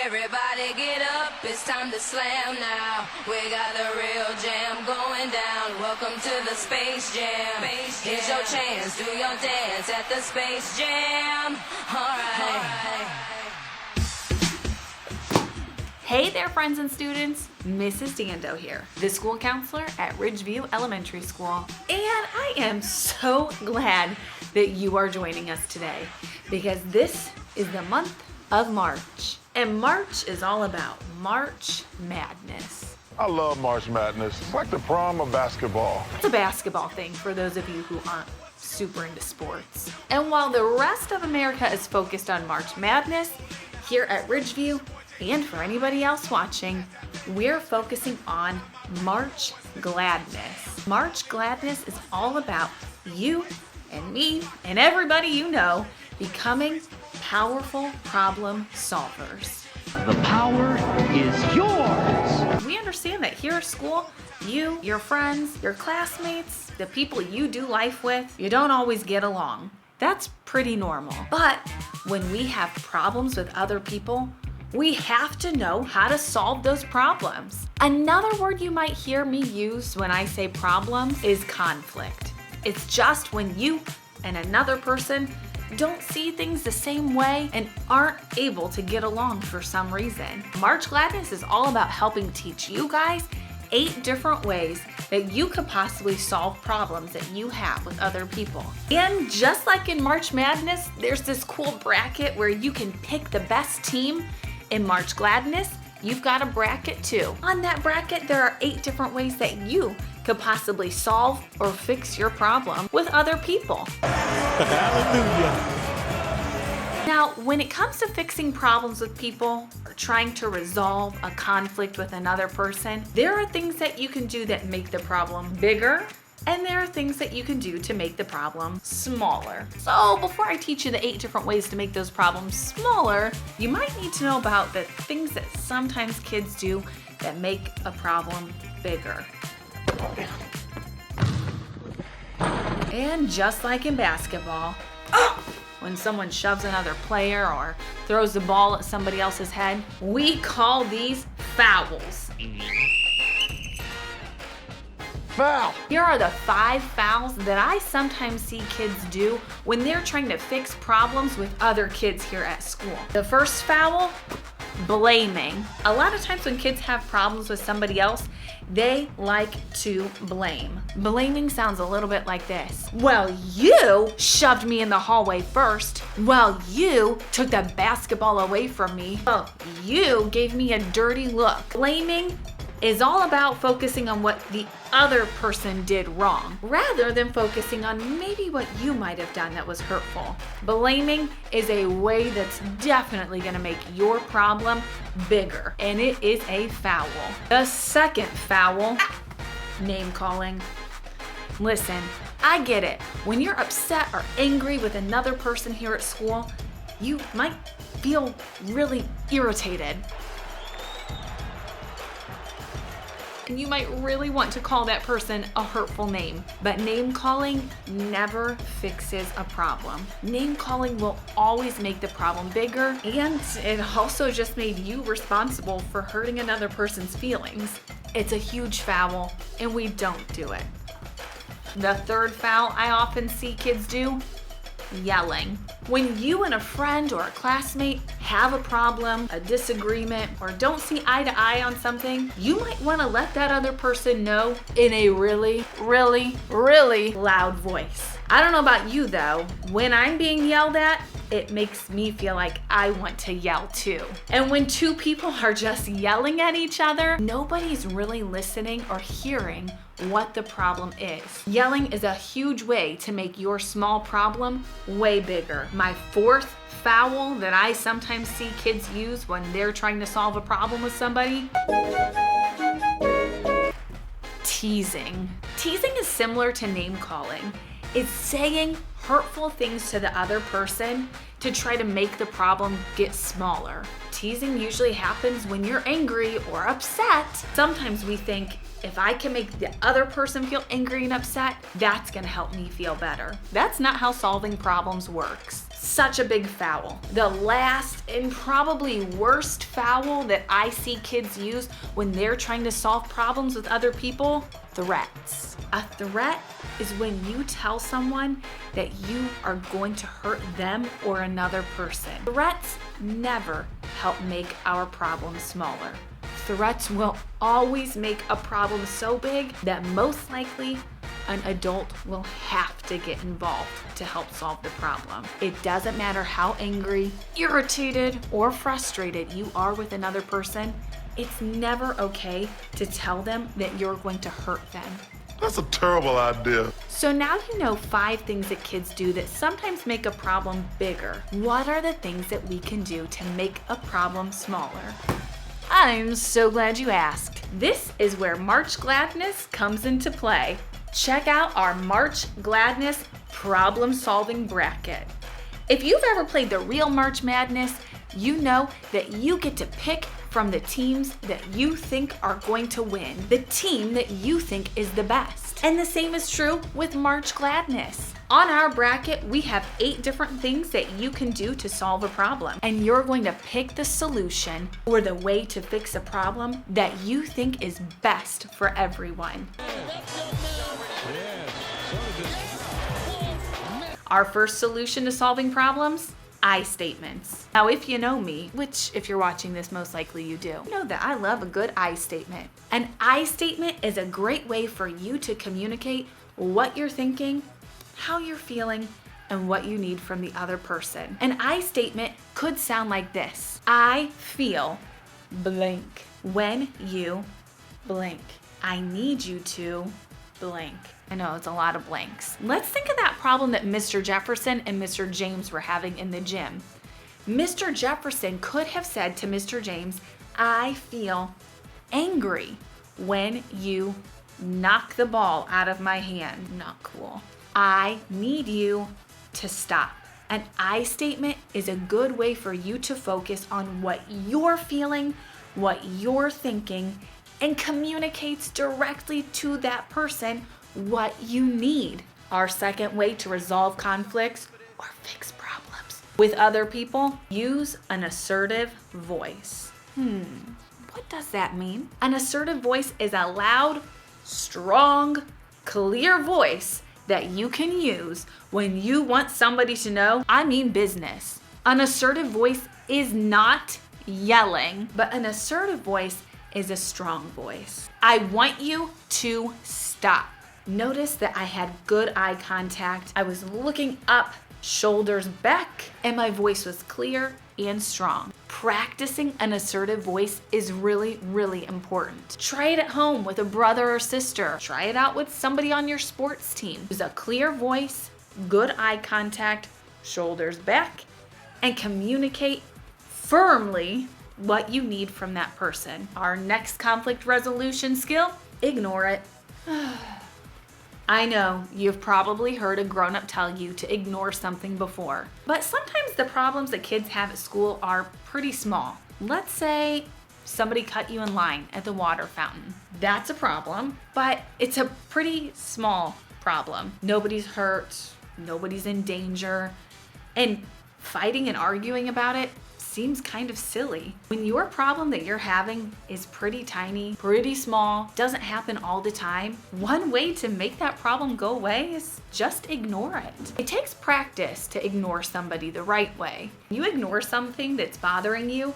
Everybody get up, it's time to slam now. We got the real jam going down. Welcome to the Space Jam. Here's your chance, do your dance at the Space Jam. Alright. Hey there, friends and students. Mrs. Dando here, the school counselor at Ridgeview Elementary School. And I am so glad that you are joining us today because this is the month of March. And March is all about March Madness. I love March Madness. It's like the prom of basketball. It's a basketball thing for those of you who aren't super into sports. And while the rest of America is focused on March Madness, here at Ridgeview, and for anybody else watching, we're focusing on March Gladness. March Gladness is all about you and me and everybody you know becoming powerful problem solvers. The power is yours. We understand that here at school, you, your friends, your classmates, the people you do life with, you don't always get along. That's pretty normal. But when we have problems with other people, we have to know how to solve those problems. Another word you might hear me use when I say problems is conflict. It's just when you and another person don't see things the same way and aren't able to get along for some reason. March Gladness is all about helping teach you guys 8 different ways that you could possibly solve problems that you have with other people. And just like in March Madness, there's this cool bracket where you can pick the best team. In March Gladness, you've got a bracket too. On that bracket, there are 8 different ways that you could possibly solve or fix your problem with other people. Hallelujah. Now, when it comes to fixing problems with people or trying to resolve a conflict with another person, there are things that you can do that make the problem bigger, and there are things that you can do to make the problem smaller. So before I teach you the 8 different ways to make those problems smaller, you might need to know about the things that sometimes kids do that make a problem bigger. And just like in basketball, when someone shoves another player or throws the ball at somebody else's head, we call these fouls. Foul. Here are the 5 fouls that I sometimes see kids do when they're trying to fix problems with other kids here at school. The first foul, blaming. A lot of times when kids have problems with somebody else, they like to blame. Blaming sounds a little bit like this. Well, you shoved me in the hallway first. Well, you took the basketball away from me. Well, you gave me a dirty look. Blaming is all about focusing on what the other person did wrong, rather than focusing on maybe what you might have done that was hurtful. Blaming is a way that's definitely gonna make your problem bigger, and it is a foul. The second foul, name calling. Listen, I get it. When you're upset or angry with another person here at school, you might feel really irritated. And you might really want to call that person a hurtful name. But name calling never fixes a problem. Name calling will always make the problem bigger, and it also just made you responsible for hurting another person's feelings. It's a huge foul, and we don't do it. The third foul I often see kids do, yelling. When you and a friend or a classmate have a problem, a disagreement, or don't see eye to eye on something, you might want to let that other person know in a really, really, really loud voice. I don't know about you though, when I'm being yelled at, it makes me feel like I want to yell too. And when 2 people are just yelling at each other, nobody's really listening or hearing what the problem is. Yelling is a huge way to make your small problem way bigger. My 4th foul that I sometimes see kids use when they're trying to solve a problem with somebody, teasing. Teasing is similar to name calling. It's saying hurtful things to the other person to try to make the problem get smaller. Teasing usually happens when you're angry or upset. Sometimes we think If I can make the other person feel angry and upset, that's gonna help me feel better. That's not how solving problems works. Such a big foul. The last and probably worst foul that I see kids use when they're trying to solve problems with other people, threats. A threat is when you tell someone that you are going to hurt them or another person. Threats never help make our problems smaller. Threats will always make a problem so big that most likely an adult will have to get involved to help solve the problem. It doesn't matter how angry, irritated, or frustrated you are with another person, it's never okay to tell them that you're going to hurt them. That's a terrible idea. So now you know 5 things that kids do that sometimes make a problem bigger. What are the things that we can do to make a problem smaller? I'm so glad you asked. This is where March Gladness comes into play. Check out our March Gladness problem solving bracket. If you've ever played the real March Madness, you know that you get to pick from the teams that you think are going to win, the team that you think is the best. And the same is true with March Gladness. On our bracket, we have 8 different things that you can do to solve a problem. And you're going to pick the solution or the way to fix a problem that you think is best for everyone. Our first solution to solving problems? I statements. Now, if you know me, which if you're watching this, most likely you do, you know that I love a good I statement. An I statement is a great way for you to communicate what you're thinking, how you're feeling, and what you need from the other person. An I statement could sound like this. I feel blank when you blank. I need you to blank. I know it's a lot of blanks. Let's think of that problem that Mr. Jefferson and Mr. James were having in the gym. Mr. Jefferson could have said to Mr. James, I feel angry when you knock the ball out of my hand. Not cool. I need you to stop. An I statement is a good way for you to focus on what you're feeling, what you're thinking, and communicates directly to that person what you need. Our second way to resolve conflicts or fix problems with other people, use an assertive voice. What does that mean? An assertive voice is a loud, strong, clear voice that you can use when you want somebody to know, I mean business. An assertive voice is not yelling, but an assertive voice is a strong voice. I want you to stop. Notice that I had good eye contact. I was looking up, shoulders back, and my voice was clear and strong. Practicing an assertive voice is really, really important. Try it at home with a brother or sister. Try it out with somebody on your sports team. Use a clear voice, good eye contact, shoulders back, and communicate firmly what you need from that person. Our next conflict resolution skill, ignore it. I know you've probably heard a grown-up tell you to ignore something before, but sometimes the problems that kids have at school are pretty small. Let's say somebody cut you in line at the water fountain. That's a problem, but it's a pretty small problem. Nobody's hurt, nobody's in danger, and fighting and arguing about it seems kind of silly. When your problem that you're having is pretty tiny, pretty small, doesn't happen all the time, one way to make that problem go away is just ignore it. It takes practice to ignore somebody the right way. You ignore something that's bothering you,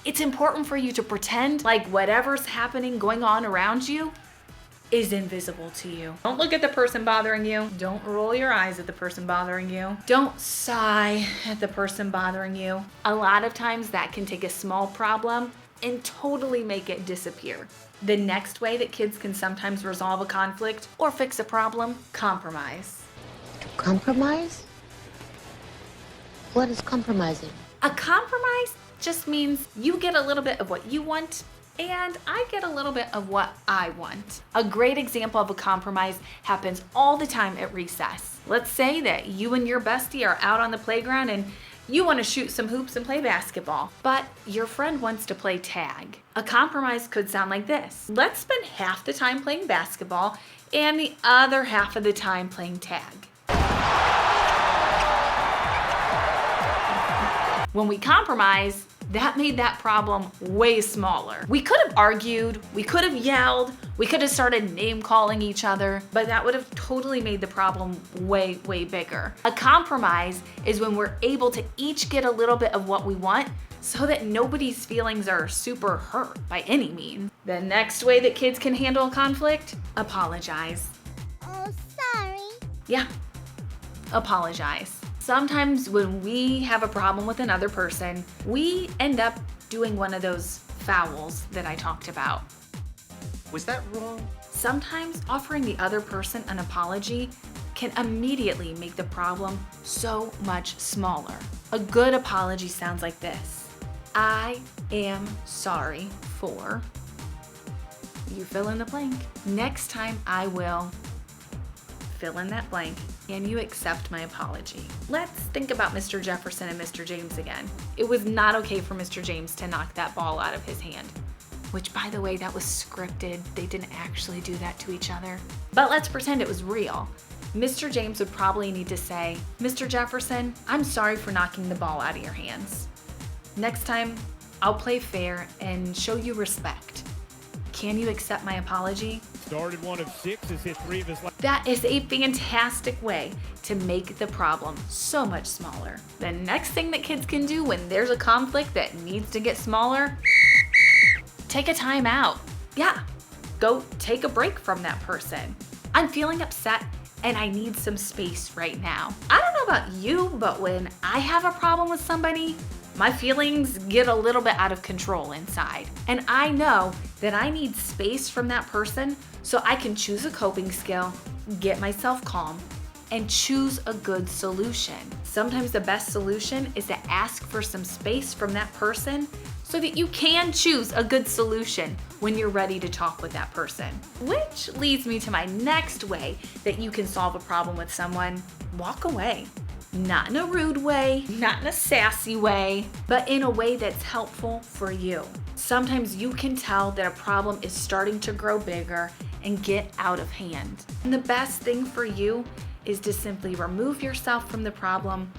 it's important for you to pretend like whatever's happening, going on around you is invisible to you. Don't look at the person bothering you. Don't roll your eyes at the person bothering you. Don't sigh at the person bothering you. A lot of times that can take a small problem and totally make it disappear. The next way that kids can sometimes resolve a conflict or fix a problem, compromise. Compromise? What is compromising? A compromise just means you get a little bit of what you want and I get a little bit of what I want. A great example of a compromise happens all the time at recess. Let's say that you and your bestie are out on the playground and You want to shoot some hoops and play basketball, but your friend wants to play tag. A compromise could sound like this. Let's spend half the time playing basketball and the other half of the time playing tag. When we compromise, that made that problem way smaller. We could have argued, we could have yelled, we could have started name calling each other, but that would have totally made the problem way, way bigger. A compromise is when we're able to each get a little bit of what we want so that nobody's feelings are super hurt by any means. The next way that kids can handle conflict, apologize. Oh, sorry. Yeah, apologize. Sometimes when we have a problem with another person, we end up doing one of those fouls that I talked about. Was that wrong? Sometimes offering the other person an apology can immediately make the problem so much smaller. A good apology sounds like this. I am sorry for, you fill in the blank. Next time I will fill in that blank, and you accept my apology. Let's think about Mr. Jefferson and Mr. James again. It was not okay for Mr. James to knock that ball out of his hand, which, by the way, that was scripted. They didn't actually do that to each other. But let's pretend it was real. Mr. James would probably need to say, Mr. Jefferson, I'm sorry for knocking the ball out of your hands. Next time, I'll play fair and show you respect. Can you accept my apology? Started 1 of 6, has hit 3 of his last. That is a fantastic way to make the problem so much smaller. The next thing that kids can do when there's a conflict that needs to get smaller, take a time out. Yeah, go take a break from that person. I'm feeling upset and I need some space right now. I don't know about you, but when I have a problem with somebody, my feelings get a little bit out of control inside. And I know that I need space from that person so I can choose a coping skill, get myself calm, and choose a good solution. Sometimes the best solution is to ask for some space from that person so that you can choose a good solution when you're ready to talk with that person. Which leads me to my next way that you can solve a problem with someone: walk away. Not in a rude way, not in a sassy way, but in a way that's helpful for you. Sometimes you can tell that a problem is starting to grow bigger and get out of hand. And the best thing for you is to simply remove yourself from the problem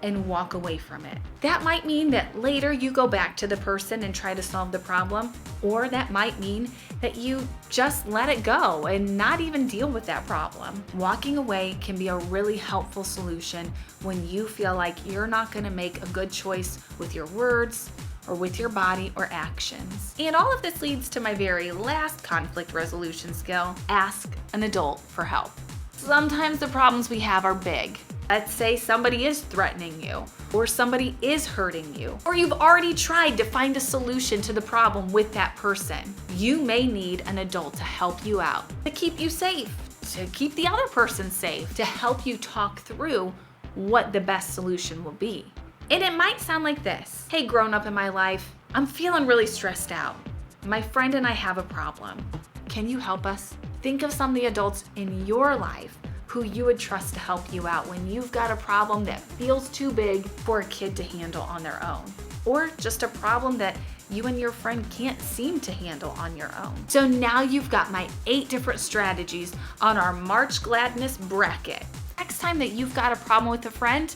and walk away from it. That might mean that later you go back to the person and try to solve the problem, or that might mean that you just let it go and not even deal with that problem. Walking away can be a really helpful solution when you feel like you're not gonna make a good choice with your words or with your body or actions. And all of this leads to my very last conflict resolution skill: ask an adult for help. Sometimes the problems we have are big. Let's say somebody is threatening you, or somebody is hurting you, or you've already tried to find a solution to the problem with that person. You may need an adult to help you out, to keep you safe, to keep the other person safe, to help you talk through what the best solution will be. And it might sound like this: hey, grown up in my life, I'm feeling really stressed out. My friend and I have a problem. Can you help us? Think of some of the adults in your life who you would trust to help you out when you've got a problem that feels too big for a kid to handle on their own, or just a problem that you and your friend can't seem to handle on your own. So now you've got my 8 different strategies on our March Gladness bracket. Next time that you've got a problem with a friend,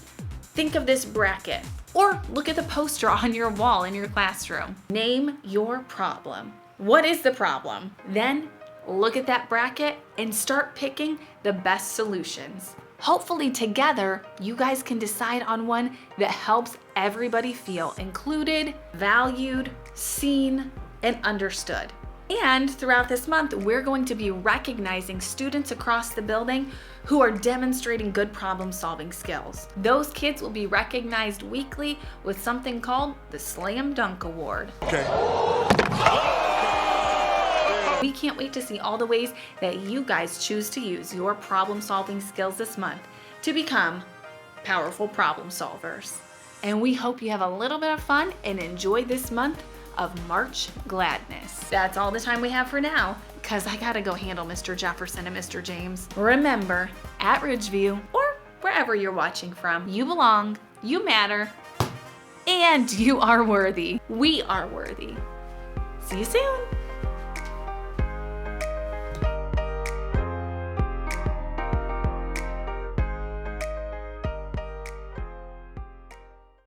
think of this bracket, or look at the poster on your wall in your classroom. Name your problem. What is the problem? Then look at that bracket and start picking the best solutions. Hopefully together, you guys can decide on one that helps everybody feel included, valued, seen, and understood. And throughout this month, we're going to be recognizing students across the building who are demonstrating good problem-solving skills. Those kids will be recognized weekly with something called the Slam Dunk Award. We can't wait to see all the ways that you guys choose to use your problem-solving skills this month to become powerful problem solvers. And we hope you have a little bit of fun and enjoy this month of March Gladness. That's all the time we have for now, because I gotta go handle Mr. Jefferson and Mr. James. Remember, at Ridgeview, or wherever you're watching from, you belong, you matter, And you are worthy. We are worthy. See you soon.